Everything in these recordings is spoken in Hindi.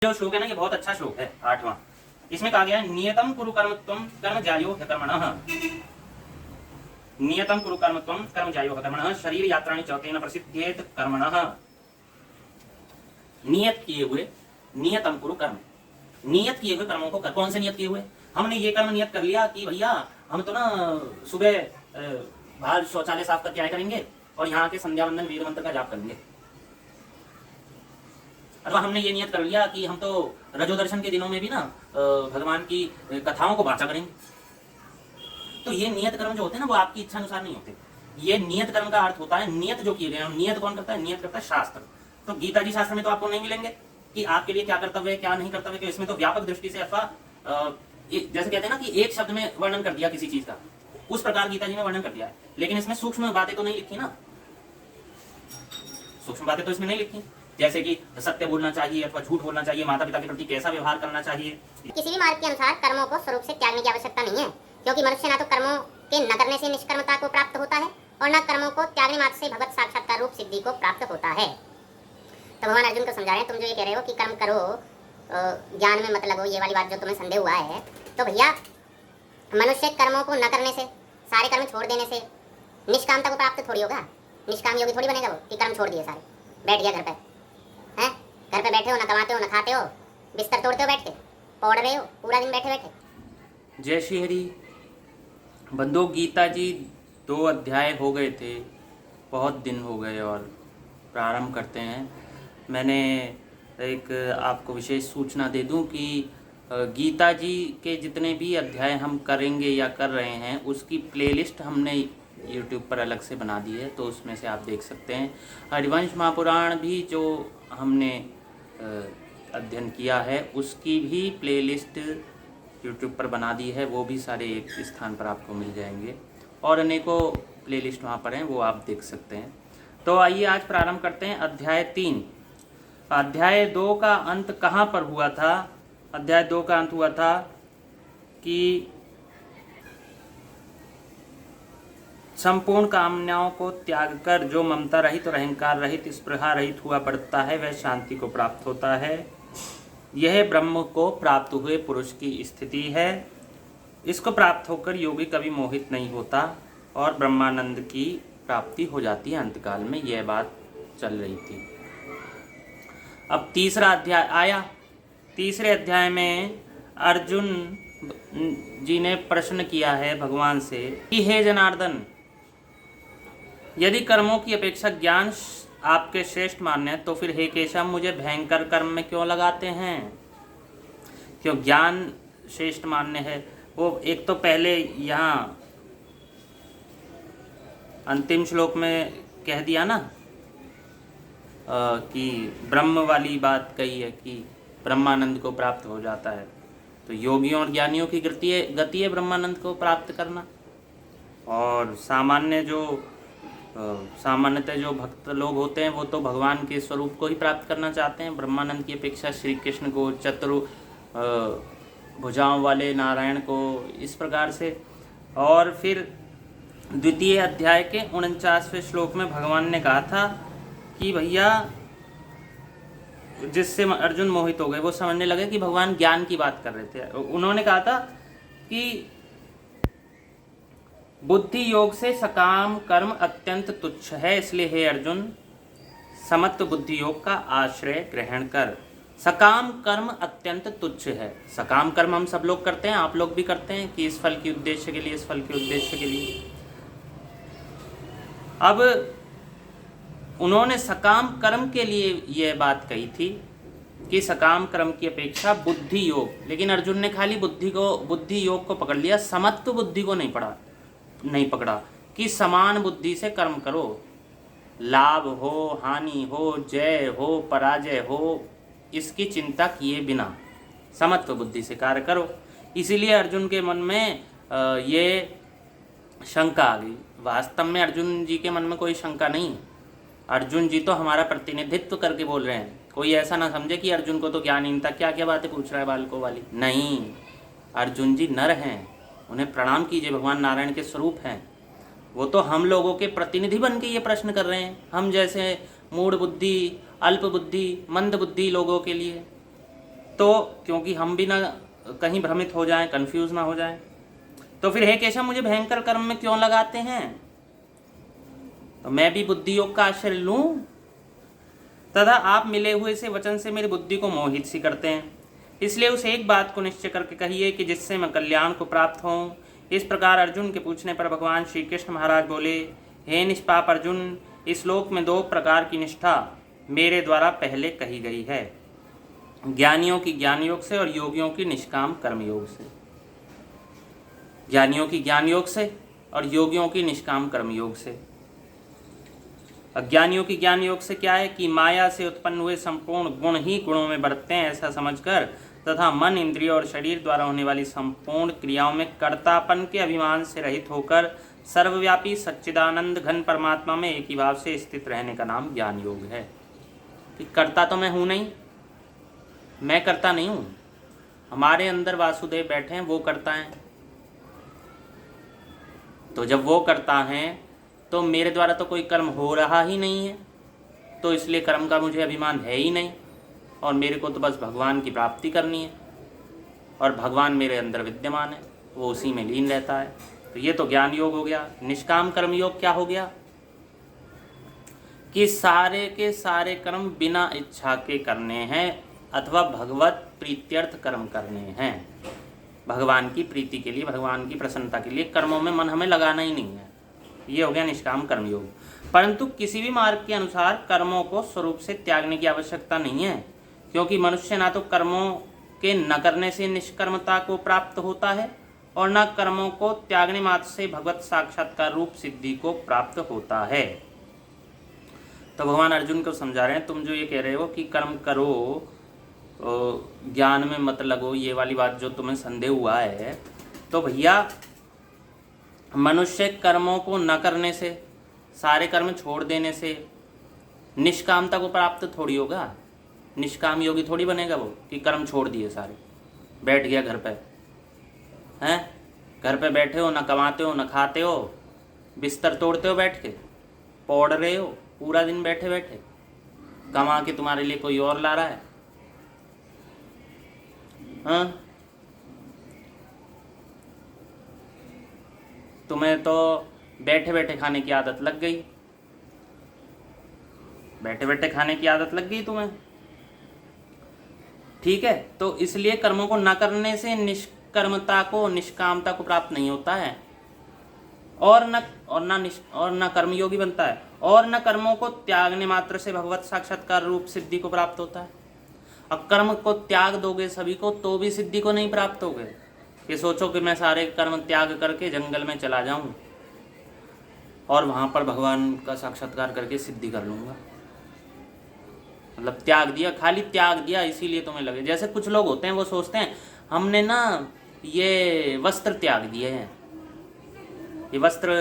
जो श्लोक है ना, ये बहुत अच्छा श्लोक है, 8वां। इसमें कहा गया है नियतम कुरु कर्म त्वं कर्म ज्यायो ह्यकर्मणः। नियतम कुरु कर्म त्वं कर्म ज्यायो ह्यकर्मणः शरीर यात्राणि च तेन प्रसिद्धेत कर्मणः। नियत किए हुए, नियतम कुरु कर्म, नियत किए हुए कर्मों को कर। कौन से नियत किए हुए? हमने ये कर्म नियत कर लिया कि भैया हम तो ना सुबह बाहर शौचालय साफ करके आया करेंगे और यहाँ के संध्या वंदन वेद मंत्र का जाप करेंगे। अथवा हमने ये नियत कर लिया कि हम तो रजो दर्शन के दिनों में भी ना भगवान की कथाओं को वाचा करेंगे। तो ये नियत कर्म जो होते हैं ना, वो आपकी इच्छा अनुसार नहीं होते। ये नियत कर्म का अर्थ होता है नियत जो किए गए हैं। नियत कौन करता है? नियत करता है शास्त्र। तो गीता जी शास्त्र में तो आपको नहीं मिलेंगे कि आपके लिए क्या कर्तव्य है क्या नहीं कर्तव्य, तो इसमें तो व्यापक दृष्टि से अथवा जैसे कहते हैं ना कि एक शब्द में वर्णन कर दिया किसी चीज का, उस प्रकार गीता जी ने वर्णन कर दिया है। लेकिन इसमें सूक्ष्म बातें तो नहीं लिखी ना, सूक्ष्म बातें तो इसमें नहीं लिखी, जैसे कि सत्य बोलना चाहिए अथवा झूठ बोलना चाहिए, माता पिता के प्रति कैसा व्यवहार करना चाहिए। किसी भी मार्ग के अनुसार कर्मों को स्वरूप से त्यागने की आवश्यकता नहीं है, क्योंकि मनुष्य ना तो कर्मों के न करने से निष्कर्मता को प्राप्त होता है और न कर्मों को त्यागने मात्र से भगवत साक्षात्कार रूप सिद्धि को प्राप्त होता है। तो भगवान अर्जुन को समझा रहे हैं, तुम जो ये कह रहे हो कि कर्म करो ज्ञान में मत लगो, ये वाली बात जो तुम्हें संदेह हुआ है, तो भैया मनुष्य कर्मों को न करने से, सारे कर्म छोड़ देने से निष्कामता को प्राप्त थोड़ी होगा। निष्काम योगी थोड़ी बनेगा वो कि कर्म छोड़ दिए सारे, बैठ गया घर पे हैं, घर पे बैठे हो, ना कमाते हो ना खाते हो, बिस्तर तोड़ते हो बैठ के, पौड़ रहे हो पूरा दिन बैठे बैठे। जय श्री हरि। बंधु, गीता जी 2 अध्याय हो गए थे, बहुत दिन हो गए और प्रारंभ करते हैं। मैंने एक आपको विशेष सूचना दे दूं कि गीता जी के जितने भी अध्याय हम करेंगे या कर रहे हैं, उसकी प्लेलिस्ट हमने YouTube पर अलग से बना दी है, तो उसमें से आप देख सकते हैं। हरिवंश महापुराण भी जो हमने अध्ययन किया है, उसकी भी प्लेलिस्ट YouTube पर बना दी है, वो भी सारे एक स्थान पर आपको मिल जाएंगे और अनेकों प्लेलिस्ट वहाँ पर हैं, वो आप देख सकते हैं। तो आइए आज प्रारंभ करते हैं अध्याय 3। अध्याय 2 का अंत कहाँ पर हुआ था? अध्याय 2 का अंत हुआ था कि संपूर्ण कामनाओं को त्याग कर जो ममता रहित और अहंकार रहित स्पृहा रहित हुआ बढ़ता है, वह शांति को प्राप्त होता है। यह ब्रह्म को प्राप्त हुए पुरुष की स्थिति है। इसको प्राप्त होकर योगी कभी मोहित नहीं होता और ब्रह्मानंद की प्राप्ति हो जाती है अंतकाल में। यह बात चल रही थी। अब तीसरा अध्याय आया। तीसरे अध्याय में अर्जुन जी ने प्रश्न किया है भगवान से कि हे जनार्दन, यदि कर्मों की अपेक्षा ज्ञान आपके श्रेष्ठ मान्य है, तो फिर हे केशव मुझे भयंकर कर्म में क्यों लगाते हैं? क्यों ज्ञान श्रेष्ठ मान्य है? वो एक तो पहले यहाँ अंतिम श्लोक में कह दिया ना कि ब्रह्म वाली बात कही है कि ब्रह्मानंद को प्राप्त हो जाता है। तो योगियों और ज्ञानियों की गति है ब्रह्मानंद को प्राप्त करना। और सामान्यतः जो भक्त लोग होते हैं वो तो भगवान के स्वरूप को ही प्राप्त करना चाहते हैं। ब्रह्मानंद की अपेक्षा श्री कृष्ण को, चतुर भुजाओं वाले नारायण को, इस प्रकार से। और फिर द्वितीय अध्याय के 49वें श्लोक में भगवान ने कहा था कि भैया जिससे अर्जुन मोहित हो गए, वो समझने लगे कि भगवान ज्ञान की बात कर रहे थे। उन्होंने कहा था कि बुद्धि योग से सकाम कर्म अत्यंत तुच्छ है, इसलिए हे अर्जुन समत्व बुद्धि योग का आश्रय ग्रहण कर। सकाम कर्म अत्यंत तुच्छ है। सकाम कर्म हम सब लोग करते हैं, आप लोग भी करते हैं कि इस फल के उद्देश्य के लिए, इस फल के उद्देश्य के लिए। अब उन्होंने सकाम कर्म के लिए यह बात कही थी कि सकाम कर्म की अपेक्षा बुद्धि योग, लेकिन अर्जुन ने खाली बुद्धि योग को पकड़ लिया, समत्व बुद्धि को नहीं पकड़ा कि समान बुद्धि से कर्म करो, लाभ हो हानि हो, जय हो पराजय हो, इसकी चिंता किए बिना समत्व बुद्धि से कार्य करो। इसीलिए अर्जुन के मन में ये शंका आ गई। वास्तव में अर्जुन जी के मन में कोई शंका नहीं है। अर्जुन जी तो हमारा प्रतिनिधित्व करके बोल रहे हैं। कोई ऐसा ना समझे कि अर्जुन को तो ज्ञानहीनता, क्या क्या बातें पूछ रहा है बालकों वाली। नहीं, अर्जुन जी नर हैं, उन्हें प्रणाम कीजिए, भगवान नारायण के स्वरूप हैं। वो तो हम लोगों के प्रतिनिधि बन के ये प्रश्न कर रहे हैं, हम जैसे मूढ़ बुद्धि, अल्प बुद्धि, मंद बुद्धि लोगों के लिए। तो क्योंकि हम भी ना कहीं भ्रमित हो जाएं, कंफ्यूज ना हो जाएं, तो फिर हे केशव मुझे भयंकर कर्म में क्यों लगाते हैं? तो मैं भी बुद्धि योग का आश्रय लूं? तथा आप मिले हुए से वचन से मेरी बुद्धि को मोहित सी करते हैं। इसलिए उस एक बात को निश्चय करके कहिए कि जिससे मैं कल्याण को प्राप्त हों। इस प्रकार अर्जुन के पूछने पर भगवान श्री कृष्ण महाराज बोले, हे निष्पाप अर्जुन, इस श्लोक में 2 प्रकार की निष्ठा मेरे द्वारा पहले कही गई है, ज्ञानियों की ज्ञान योग से और योगियों की निष्काम कर्म योग से। ज्ञानियों की ज्ञान योग से और योगियों की निष्काम कर्म योग से। अज्ञानियों की ज्ञान योग से क्या है कि माया से उत्पन्न हुए संपूर्ण गुण ही गुणों में बरतते हैं ऐसा समझकर, तथा मन, इंद्रिय और शरीर द्वारा होने वाली संपूर्ण क्रियाओं में कर्तापन के अभिमान से रहित होकर सर्वव्यापी सच्चिदानंद घन परमात्मा में एक ही भाव से स्थित रहने का नाम ज्ञान योग है। कि कर्ता तो मैं हूं नहीं, मैं कर्ता नहीं हूं, हमारे अंदर वासुदेव बैठे हैं, वो कर्ता हैं। तो जब वो कर्ता हैं तो मेरे द्वारा तो कोई कर्म हो रहा ही नहीं है, तो इसलिए कर्म का मुझे अभिमान है ही नहीं, और मेरे को तो बस भगवान की प्राप्ति करनी है, और भगवान मेरे अंदर विद्यमान है, वो उसी में लीन रहता है। तो ये तो ज्ञान योग हो गया। निष्काम कर्म योग क्या हो गया? कि सारे के सारे कर्म बिना इच्छा के करने हैं अथवा भगवत प्रीत्यर्थ कर्म करने हैं। भगवान की प्रीति के लिए, भगवान की प्रसन्नता के लिए कर्मों में मन हमें लगाना ही नहीं है। ये हो गया निष्काम कर्मयोग। परंतु किसी भी मार्ग के अनुसार कर्मों को स्वरूप से त्यागने की आवश्यकता नहीं है, क्योंकि मनुष्य ना तो कर्मों के न करने से निष्कर्मता को प्राप्त होता है और न कर्मों को त्यागने मात्र से भगवत साक्षात्कार रूप सिद्धि को प्राप्त होता है। तो भगवान अर्जुन को समझा रहे हैं, तुम जो ये कह रहे हो कि कर्म करो, ज्ञान में मत लगो, ये वाली बात जो तुम्हें संदेह हुआ है, तो भैया मनुष्य कर्मों को न करने से, सारे कर्म छोड़ देने से निष्कामता को प्राप्त थोड़ी होगा। निष्काम योगी थोड़ी बनेगा वो कि कर्म छोड़ दिए सारे, बैठ गया घर पे, हैं? घर पे बैठे हो, न कमाते हो, न खाते हो, बिस्तर तोड़ते हो बैठ के, पौड़ रहे हो पूरा दिन बैठे बैठे, कमा के तुम्हारे लिए कोई और ला रहा है, हाँ? तुम्हें तो बैठे बैठे खाने की आदत लग गई, बैठे बैठे खाने की आदत लग गई तुम्हें, ठीक है? तो इसलिए कर्मों को न करने से निष्कर्मता को, निष्कामता को प्राप्त नहीं होता है, और न कर्मयोगी बनता है, और न कर्मों को त्यागने मात्र से भगवत साक्षात्कार रूप सिद्धि को प्राप्त होता है। अब कर्म को त्याग दोगे सभी को तो भी सिद्धि को नहीं प्राप्त होगे। कि सोचो कि मैं सारे कर्म त्याग करके जंगल में चला जाऊं और वहां पर भगवान का साक्षात्कार करके सिद्धि कर लूंगा, मतलब त्याग दिया, खाली त्याग दिया इसीलिए तुम्हें लगे। जैसे कुछ लोग होते हैं वो सोचते हैं हमने ना ये वस्त्र त्याग दिए हैं, ये वस्त्र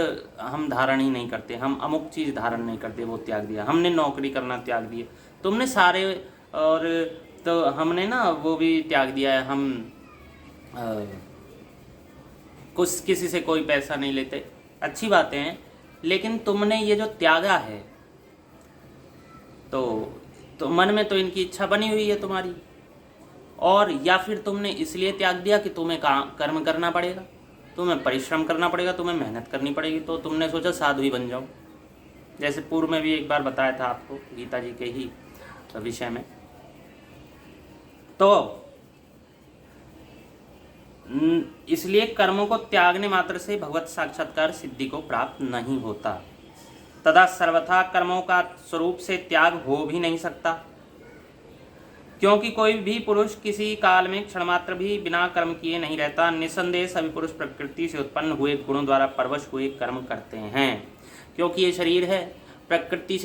हम धारण ही नहीं करते, हम अमुक चीज़ धारण नहीं करते, वो त्याग दिया। हमने नौकरी करना त्याग दिया, तुमने सारे, और तो हमने ना वो भी त्याग दिया है, हम कुछ किसी से कोई पैसा नहीं लेते, अच्छी बातें हैं, लेकिन तुमने ये जो त्यागा है तो मन में तो इनकी इच्छा बनी हुई है तुम्हारी, और या फिर तुमने इसलिए त्याग दिया कि तुम्हें कर्म करना पड़ेगा, तुम्हें परिश्रम करना पड़ेगा, तुम्हें मेहनत करनी पड़ेगी, तो तुमने सोचा साधु ही बन जाओ। जैसे पूर्व में भी एक बार बताया था आपको गीता जी के ही विषय में। तो इसलिए कर्मों को त्यागने मात्र से भगवत साक्षात्कार सिद्धि को प्राप्त नहीं होता, तथा सर्वथा कर्मों का स्वरूप से त्याग हो भी नहीं सकता, क्योंकि कोई भी पुरुष किसी काल में क्षणमात्र भी बिना कर्म किए नहीं रहता। निसंदेह सभी पुरुष प्रकृति से उत्पन्न हुए गुणों द्वारा परवश हुए कर्म करते हैं, क्योंकि ये शरीर है, प्रकृति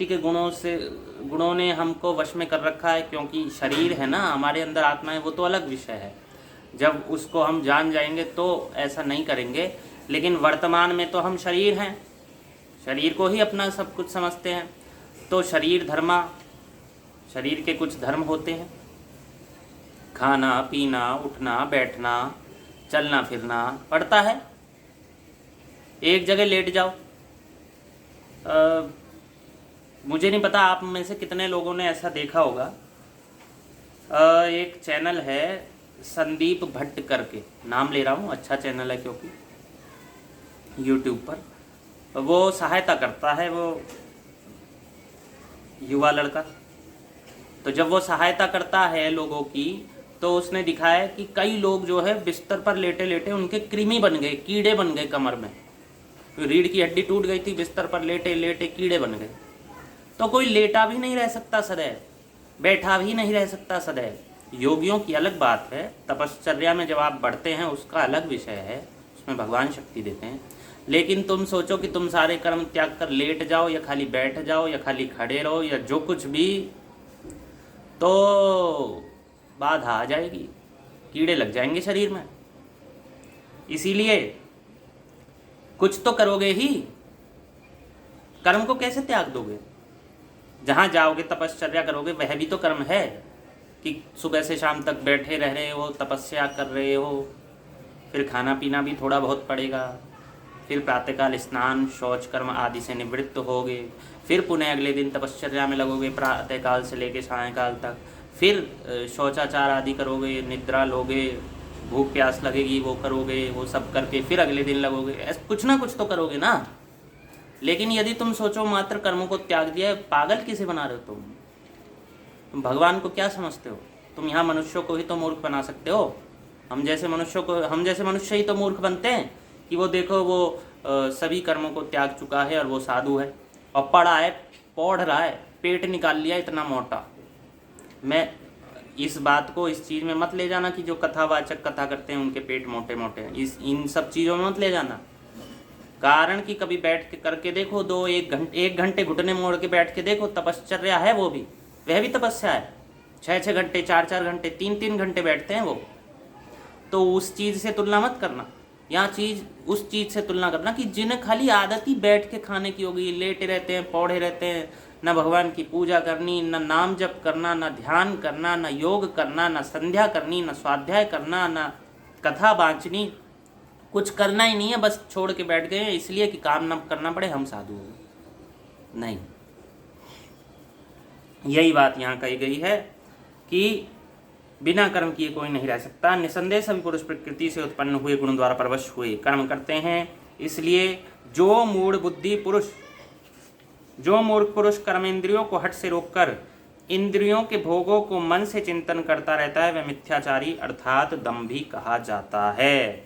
के गुणों ने हमको वश में कर रखा है। क्योंकि शरीर है ना, हमारे अंदर आत्मा है, वो तो अलग विषय है, जब उसको हम जान जाएंगे तो ऐसा नहीं करेंगे, लेकिन वर्तमान में तो हम शरीर हैं, शरीर को ही अपना सब कुछ समझते हैं। तो शरीर के कुछ धर्म होते हैं, खाना पीना, उठना बैठना, चलना फिरना पड़ता है। एक जगह लेट जाओ, मुझे नहीं पता आप में से कितने लोगों ने ऐसा देखा होगा एक चैनल है संदीप भट्ट करके, नाम ले रहा हूँ, अच्छा चैनल है क्योंकि यूट्यूब पर वो सहायता करता है, वो युवा लड़का। तो जब वो सहायता करता है लोगों की, तो उसने दिखाया कि कई लोग जो है बिस्तर पर लेटे लेटे उनके कृमि बन गए, कीड़े बन गए कमर में, रीढ़ की हड्डी टूट गई थी, बिस्तर पर लेटे लेटे कीड़े बन गए। तो कोई लेटा भी नहीं रह सकता सदैव, बैठा भी नहीं रह सकता सदैव। योगियों की अलग बात है, तपश्चर्या में जब आप बढ़ते हैं उसका अलग विषय है, उसमें भगवान शक्ति देते हैं। लेकिन तुम सोचो कि तुम सारे कर्म त्याग कर लेट जाओ या खाली बैठ जाओ या खाली खड़े रहो या जो कुछ भी, तो बाधा आ जाएगी, कीड़े लग जाएंगे शरीर में। इसीलिए कुछ तो करोगे ही, कर्म को कैसे त्याग दोगे? जहाँ जाओगे तपश्चर्या करोगे, वह भी तो कर्म है कि सुबह से शाम तक बैठे रह रहे हो, तपस्या कर रहे हो, फिर खाना पीना भी थोड़ा बहुत पड़ेगा, फिर प्रातःकाल स्नान शौच कर्म आदि से निवृत्त होगे, फिर पुनः अगले दिन तपश्चर्या में लगोगे प्रातःकाल से लेकर सायंकाल तक, फिर शौचाचार आदि करोगे, निद्रा लोगे, भूख प्यास लगेगी वो करोगे, वो सब करके फिर अगले दिन लगोगे, ऐसा कुछ ना कुछ तो करोगे ना। लेकिन यदि तुम सोचो मात्र कर्मों को त्याग दिया, पागल किसे बना रहे हो तुम भगवान को क्या समझते हो? तुम यहाँ मनुष्यों को ही तो मूर्ख बना सकते हो। हम जैसे मनुष्य ही तो मूर्ख बनते हैं कि वो देखो वो सभी कर्मों को त्याग चुका है और वो साधु है और पढ़ रहा है, पेट निकाल लिया इतना मोटा। मैं इस बात को इस चीज़ में मत ले जाना कि जो कथावाचक कथा करते हैं उनके पेट मोटे मोटे हैं, इन सब चीज़ों में मत ले जाना। कारण कि कभी बैठ के करके देखो, 1 घंटे घुटने मोड़ के बैठ के देखो, तपश्चर्या है वो भी, वह भी तपस्या है। 6 घंटे 4 घंटे 3 घंटे बैठते हैं वो। तो उस चीज़ से तुलना मत करना, यहाँ उस चीज़ से तुलना करना कि जिन्हें खाली आदत ही बैठ के खाने की होगी, लेटे रहते हैं, पौधे रहते हैं, न भगवान की पूजा करनी, न नाम जप करना, न ध्यान करना, न योग करना, न संध्या करनी, न स्वाध्याय करना, न कथा बाँचनी, कुछ करना ही नहीं है, बस छोड़ के बैठ गए इसलिए कि काम न करना पड़े, हम साधु हो। नहीं, यही बात यहाँ कही गई है कि बिना कर्म किए कोई नहीं रह सकता। निसंदेह सभी पुरुष प्रकृति से उत्पन्न हुए, गुण द्वारा परवश हुए कर्म करते हैं। इसलिए जो मूर्ख पुरुष कर्मेंद्रियों को हट से रोककर इंद्रियों के भोगों को मन से चिंतन करता रहता है, वह मिथ्याचारी अर्थात दंभी कहा जाता है।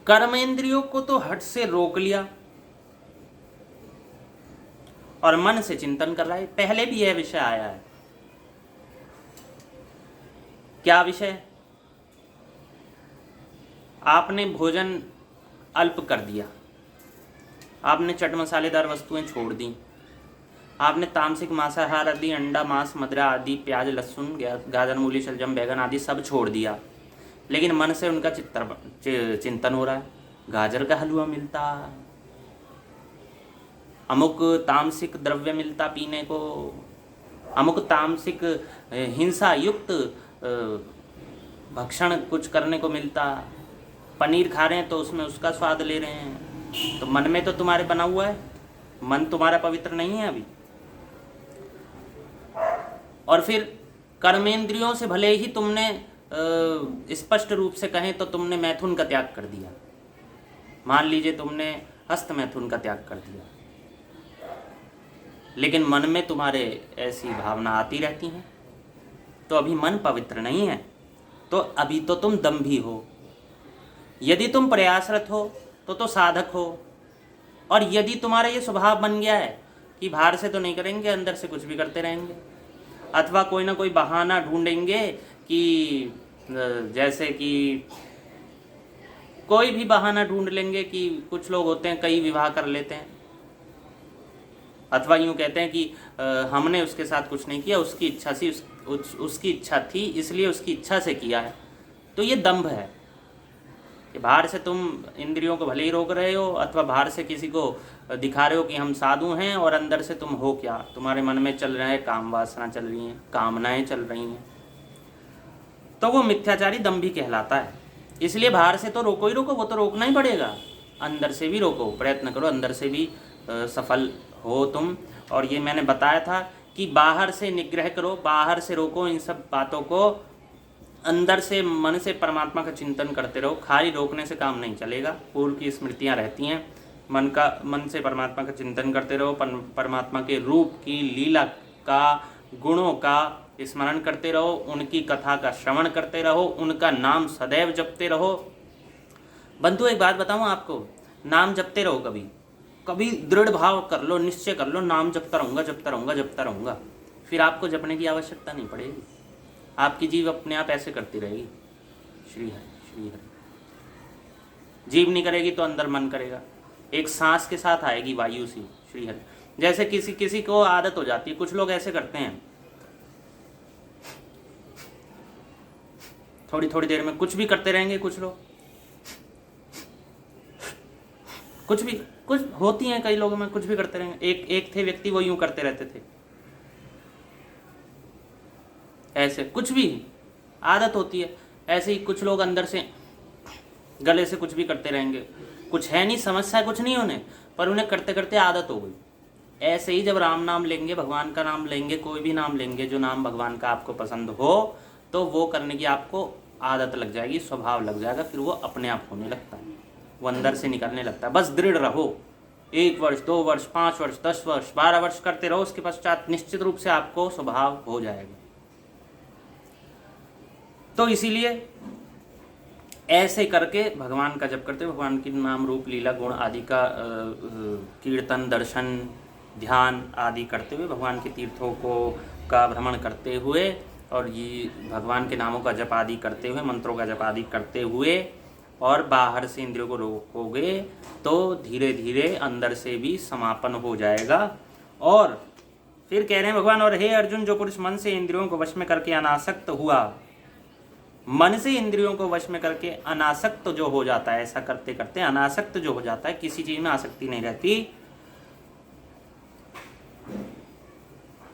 कर्मेंद्रियों को तो हट से रोक लिया और मन से चिंतन कर रहा है। पहले भी यह विषय आया है। क्या विषय? आपने भोजन अल्प कर दिया, आपने चट मसालेदार वस्तुएं छोड़ दी, आपने तामसिक मांसाहार आदि, अंडा मांस मदिरा आदि, प्याज लहसुन गाजर मूली शलजम बैगन आदि सब छोड़ दिया, लेकिन मन से उनका चिंतन हो रहा है। गाजर का हलवा मिलता, अमुक तामसिक द्रव्य मिलता पीने को, अमुक तामसिक हिंसा युक्त भक्षण कुछ करने को मिलता, पनीर खा रहे हैं तो उसमें उसका स्वाद ले रहे हैं, तो मन में तो तुम्हारे बना हुआ है, मन तुम्हारा पवित्र नहीं है अभी। और फिर कर्मेंद्रियों से भले ही तुमने स्पष्ट रूप से कहें तो तुमने मैथुन का त्याग कर दिया, मान लीजिए तुमने हस्त मैथुन का त्याग कर दिया, लेकिन मन में तुम्हारे ऐसी भावना आती रहती हैं, तो अभी मन पवित्र नहीं है, तो अभी तो तुम दंभी हो। यदि तुम प्रयासरत हो तो साधक हो, और यदि तुम्हारा ये स्वभाव बन गया है कि बाहर से तो नहीं करेंगे, अंदर से कुछ भी करते रहेंगे, अथवा कोई ना कोई बहाना ढूंढेंगे कि जैसे कि कोई भी बहाना ढूंढ लेंगे कि कुछ लोग होते हैं कई विवाह कर लेते हैं, अथवा यूँ कहते हैं कि हमने उसके साथ कुछ नहीं किया, उसकी इच्छा थी इसलिए उसकी इच्छा से किया है। तो ये दंभ है कि बाहर से तुम इंद्रियों को भले ही रोक रहे हो, अथवा बाहर से किसी को दिखा रहे हो कि हम साधु हैं, और अंदर से तुम हो क्या, तुम्हारे मन में चल रहा है काम वासना चल रही हैं, कामनाएं चल रही हैं, तो वो मिथ्याचारी दंभी कहलाता है। इसलिए बाहर से तो रोको ही रोको, वो तो रोकना ही पड़ेगा, अंदर से भी रोको, प्रयत्न करो अंदर से भी सफल हो तुम। और ये मैंने बताया था कि बाहर से निग्रह करो, बाहर से रोको इन सब बातों को, अंदर से मन से परमात्मा का चिंतन करते रहो। खाली रोकने से काम नहीं चलेगा, पूर्व की स्मृतियाँ रहती हैं। मन से परमात्मा का चिंतन करते रहो, परमात्मा के रूप की, लीला का, गुणों का स्मरण करते रहो, उनकी कथा का श्रवण करते रहो, उनका नाम सदैव जपते रहो। बंधु एक बात बताऊं आपको, नाम जपते रहो, कभी कभी दृढ़ भाव कर लो, निश्चय कर लो, नाम जपता रहूँगा जपता रहूँगा जपता रहूँगा, फिर आपको जपने की आवश्यकता नहीं पड़ेगी। आपकी जीव अपने आप ऐसे करती रहेगी, श्री हरि श्री हरि। जीव नहीं करेगी तो अंदर मन करेगा, एक सांस के साथ आएगी वायु सी, श्री हरि। जैसे किसी को आदत हो जाती है, कुछ लोग ऐसे करते हैं, थोड़ी थोड़ी देर में कुछ भी करते रहेंगे। कुछ लोग कुछ होती हैं, कई लोगों में कुछ भी करते रहेंगे। एक थे व्यक्ति, वो यूं करते रहते थे, ऐसे कुछ भी आदत होती है। ऐसे ही कुछ लोग अंदर से गले से कुछ भी करते रहेंगे, कुछ है नहीं, समस्या कुछ नहीं उन्हें, पर उन्हें करते करते आदत हो गई। ऐसे ही जब राम नाम लेंगे, भगवान का नाम लेंगे, कोई भी नाम लेंगे, जो नाम भगवान का आपको पसंद हो, तो वो करने की आपको आदत लग जाएगी, स्वभाव लग जाएगा, फिर वो अपने आप होने लगता है, वो अंदर से निकलने लगता है। बस दृढ़ रहो, 1 वर्ष 2 वर्ष 5 वर्ष 10 वर्ष 12 वर्ष करते रहो, उसके पश्चात निश्चित रूप से आपको स्वभाव हो जाएगा। तो इसीलिए ऐसे करके भगवान का जप करते, भगवान की नाम रूप लीला गुण आदि का कीर्तन दर्शन ध्यान आदि करते हुए, भगवान के तीर्थों का भ्रमण करते हुए, और ये भगवान के नामों का जप आदि करते हुए, मंत्रों का जप आदि करते हुए, और बाहर से इंद्रियों को रोकोगे तो धीरे धीरे अंदर से भी समापन हो जाएगा। और फिर कह रहे हैं भगवान, और हे अर्जुन, जो पुरुष मन से इंद्रियों को वश में करके अनासक्त हुआ, मन से इंद्रियों को वश में करके अनासक्त जो हो जाता है, ऐसा करते करते अनासक्त जो हो जाता है, किसी चीज में आसक्ति नहीं रहती,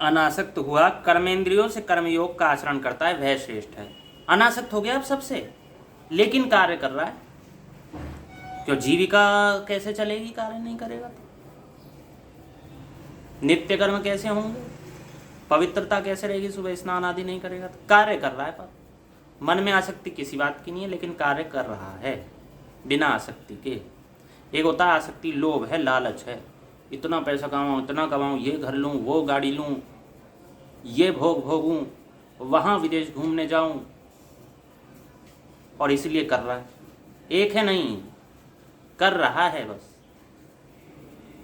अनासक्त हुआ, कर्मेंद्रियों से कर्मयोग का आचरण करता है, वह श्रेष्ठ है। अनासक्त हो गया अब सबसे, लेकिन कार्य कर रहा है। क्यों? जीविका कैसे चलेगी कार्य नहीं करेगा तो? नित्य कर्म कैसे होंगे? पवित्रता कैसे रहेगी? सुबह स्नान आदि नहीं करेगा तो? कार्य कर रहा है, पर मन में आसक्ति किसी बात की नहीं है, लेकिन कार्य कर रहा है बिना आसक्ति के। एक होता है आसक्ति, लोभ है, लालच है, इतना पैसा कमाऊँ, इतना कमाऊँ, ये घर लूँ, वो गाड़ी लूँ, ये भोग भोगूँ, वहाँ विदेश घूमने जाऊँ, और इसलिए कर रहा है। एक है नहीं, कर रहा है, बस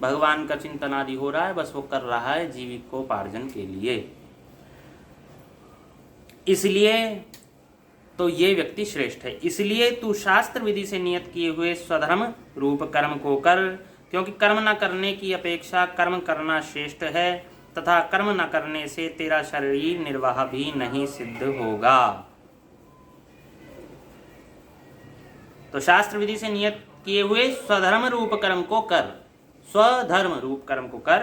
भगवान का चिंतन आदि हो रहा है, बस वो कर रहा है जीविकोपार्जन के लिए। इसलिए तो ये व्यक्ति श्रेष्ठ है। इसलिए तू शास्त्र विधि से नियत किए हुए स्वधर्म रूप कर्म को कर, क्योंकि कर्म न करने की अपेक्षा कर्म करना श्रेष्ठ है, तथा कर्म न करने से तेरा शरीर निर्वाह भी नहीं सिद्ध होगा। तो शास्त्र विधि से नियत किए हुए स्वधर्म रूप कर्म को कर, स्वधर्म रूप कर्म को कर,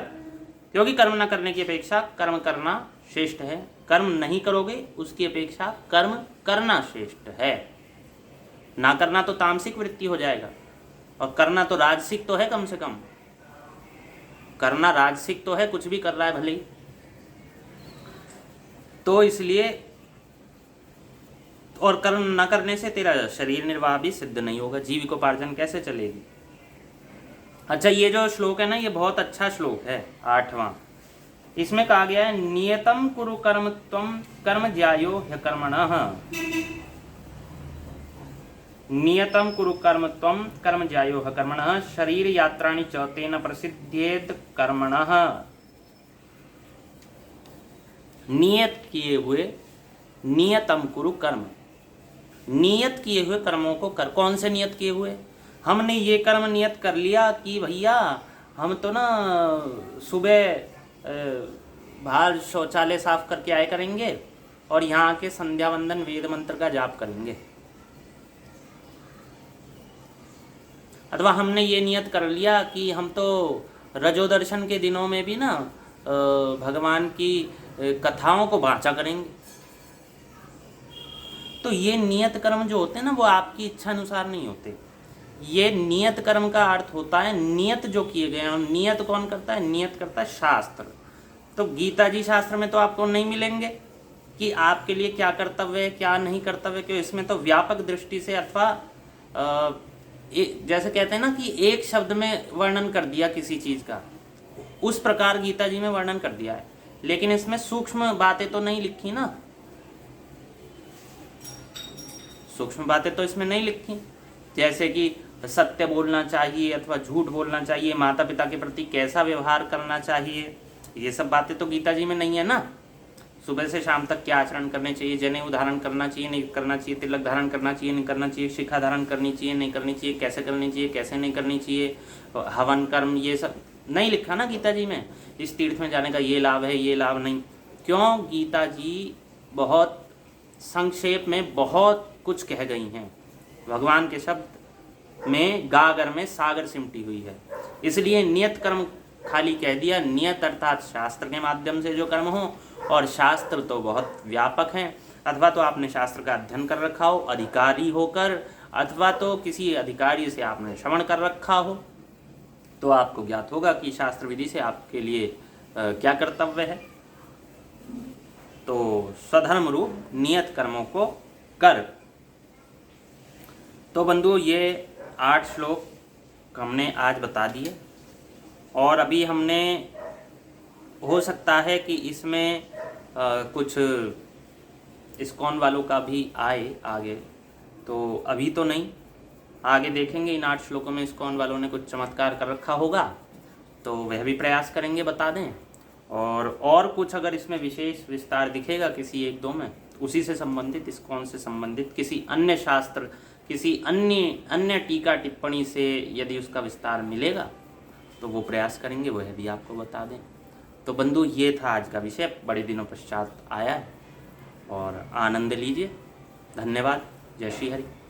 क्योंकि कर्म न करने की अपेक्षा कर्म करना श्रेष्ठ है। कर्म नहीं करोगे उसकी अपेक्षा कर्म करना श्रेष्ठ है। ना करना तो तामसिक वृत्ति हो जाएगा, और करना तो राजसिक तो है, कम से कम करना राजसिक तो है, कुछ भी कर रहा है भले ही। तो इसलिए, और कर्म न करने से तेरा शरीर निर्वाह भी सिद्ध नहीं होगा, जीविकोपार्जन कैसे चलेगी। अच्छा, ये जो श्लोक है ना, ये बहुत अच्छा श्लोक है, 8वां। इसमें कहा गया है, नियतम कुरु कर्म त्वं कर्म ज्यायो ह्यकर्मणः, नियतम कुरु कर्म त्वं कर्म ज्यायो ह्यकर्मणः, शरीर यात्राणि च तेन प्रसिद्धेत कर्मणः। नियत किए हुए, नियतम कुरु कर्म, नियत किए हुए कर्मों को कर। कौन से नियत किए हुए? हमने ये कर्म नियत कर लिया कि भैया हम तो ना सुबह बाहर शौचालय साफ करके आए करेंगे, और यहाँ आके संध्या वंदन वेद मंत्र का जाप करेंगे। अथवा हमने ये नियत कर लिया कि हम तो रजोदर्शन के दिनों में भी ना भगवान की कथाओं को वाचा करेंगे। तो ये नियत कर्म जो होते हैं ना, वो आपकी इच्छा अनुसार नहीं होते। ये नियत कर्म का अर्थ होता है नियत जो किए गए हैं। नियत कौन करता है? नियत करता है शास्त्र। तो गीता जी शास्त्र में तो आपको नहीं मिलेंगे कि आपके लिए क्या कर्तव्य है क्या नहीं कर्तव्य, क्यों इसमें तो व्यापक दृष्टि से अथवा जैसे कहते हैं ना कि एक शब्द में वर्णन कर दिया किसी चीज का, उस प्रकार गीता जी में वर्णन कर दिया है। लेकिन इसमें सूक्ष्म बातें तो नहीं लिखी ना, सूक्ष्म बातें तो इसमें नहीं लिखी, जैसे कि सत्य बोलना चाहिए अथवा झूठ बोलना चाहिए, माता पिता के प्रति कैसा व्यवहार करना चाहिए, ये सब बातें तो गीता जी में नहीं है ना। सुबह से शाम तक क्या आचरण करने चाहिए, जनेऊ धारण करना चाहिए नहीं करना चाहिए, तिलक धारण करना चाहिए नहीं करना चाहिए, शिखा धारण करनी चाहिए नहीं करनी चाहिए, कैसे करनी चाहिए कैसे नहीं करनी चाहिए, हवन कर्म, ये सब नहीं लिखा ना गीता जी में। इस तीर्थ में जाने का ये लाभ है ये लाभ नहीं, क्यों? गीता जी बहुत संक्षेप में बहुत कुछ कह गई हैं। भगवान के शब्द में गागर में सागर सिमटी हुई है, इसलिए नियत कर्म खाली कह दिया। नियत अर्थात शास्त्र के माध्यम से जो कर्म हो, और शास्त्र तो बहुत व्यापक हैं, अथवा तो आपने शास्त्र का अध्ययन कर रखा हो अधिकारी होकर, अथवा तो किसी अधिकारी से आपने श्रवण कर रखा हो, तो आपको ज्ञात होगा कि शास्त्र विधि से आपके लिए क्या कर्तव्य है। तो स्वधर्म रूप नियत कर्मों को कर। तो बंधु ये 8 श्लोक हमने आज बता दिए, और अभी हमने हो सकता है कि इसमें कुछ इस्कॉन वालों का भी आए आगे, तो अभी तो नहीं, आगे देखेंगे इन 8 श्लोकों में इस्कॉन वालों ने कुछ चमत्कार कर रखा होगा तो वह भी प्रयास करेंगे बता दें। और कुछ अगर इसमें विशेष विस्तार दिखेगा किसी एक दो में, उसी से संबंधित इस्कॉन से संबंधित किसी अन्य शास्त्र, किसी अन्य टीका टिप्पणी से यदि उसका विस्तार मिलेगा तो वो प्रयास करेंगे, वह भी आपको बता दें। तो बंधु ये था आज का विषय, बड़े दिनों पश्चात आया है, और आनंद लीजिए। धन्यवाद। जय श्री हरि।